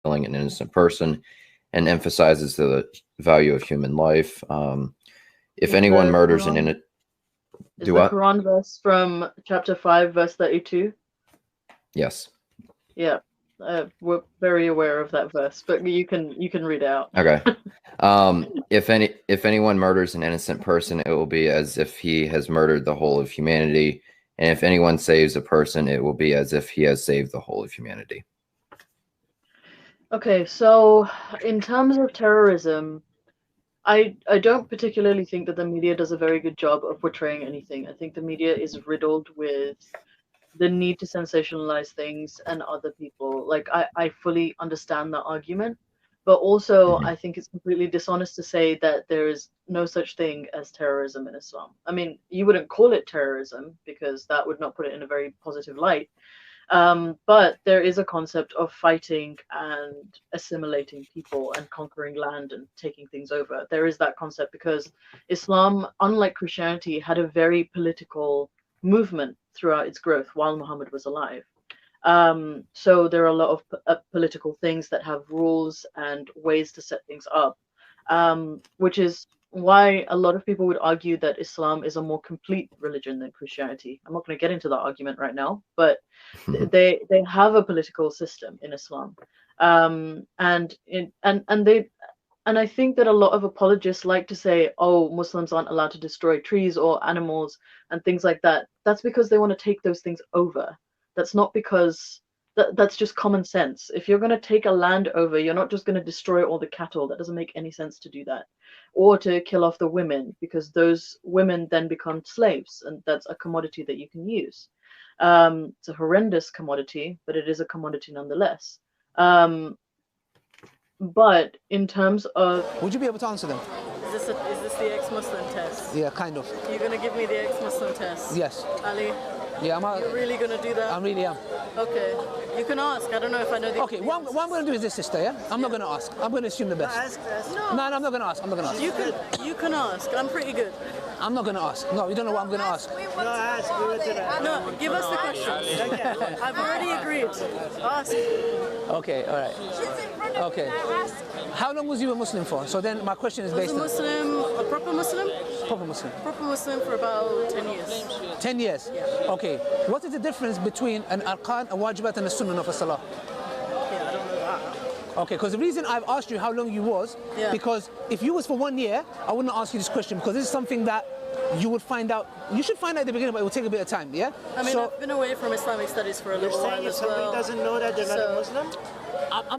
killing an innocent person and emphasizes the value of human life. If anyone murders an innocent... Is the Quran verse from chapter 5, verse 32? Yes. Yeah. We're very aware of that verse, but you can read out. Okay. If anyone murders an innocent person, it will be as if he has murdered the whole of humanity. And if anyone saves a person, it will be as if he has saved the whole of humanity. Okay, so in terms of terrorism, I don't particularly think that the media does a very good job of portraying anything. I think the media is riddled with the need to sensationalize things and other people. Like, I fully understand that argument, but also I think it's completely dishonest to say that there is no such thing as terrorism in Islam. I mean, you wouldn't call it terrorism because that would not put it in a very positive light. But there is a concept of fighting and assimilating people and conquering land and taking things over. There is that concept because Islam, unlike Christianity, had a very political movement throughout its growth while Muhammad was alive. So there are a lot of political things that have rules and ways to set things up, which is why a lot of people would argue that Islam is a more complete religion than Christianity. I'm not going to get into that argument right now, but they have a political system in Islam, and I think that a lot of apologists like to say, oh, Muslims aren't allowed to destroy trees or animals and things like that. That's because they want to take those things over. That's not because that's just common sense. If you're going to take a land over, you're not just going to destroy all the cattle. That doesn't make any sense to do that. Or to kill off the women, because those women then become slaves, and that's a commodity that you can use. It's a horrendous commodity, but it is a commodity nonetheless. But in terms of... Would you be able to answer them? Is this the ex-Muslim test? Yeah, kind of. You're going to give me the ex-Muslim test? Yes. Ali? Yeah, You're really going to do that? I really am. Okay. You can ask. I don't know if I know the... Okay, what I'm going to do is this, sister, yeah? I'm not going to ask. I'm going to assume the best. No, I'm not going to ask. I'm not going to ask. You can ask. I'm pretty good. I'm not going to ask. No, you don't know what I'm going to ask. No, give us the question. I've already agreed. Ask. Okay, all right. Okay. How long was you a Muslim for? So then my question is based on... A proper Muslim? Proper Muslim. Proper Muslim for about 10 years. 10 years? Yeah. Okay. What is the difference between an arkan, a wajibat, and a sunnah of a salah? Yeah, I don't know that. Okay, because the reason I've asked you how long you was, because if you was for 1 year, I wouldn't ask you this question, because this is something that you would find out. You should find out at the beginning, but it will take a bit of time, yeah? I mean, I've been away from Islamic studies for a little while as well. Somebody doesn't know that they're not a Muslim?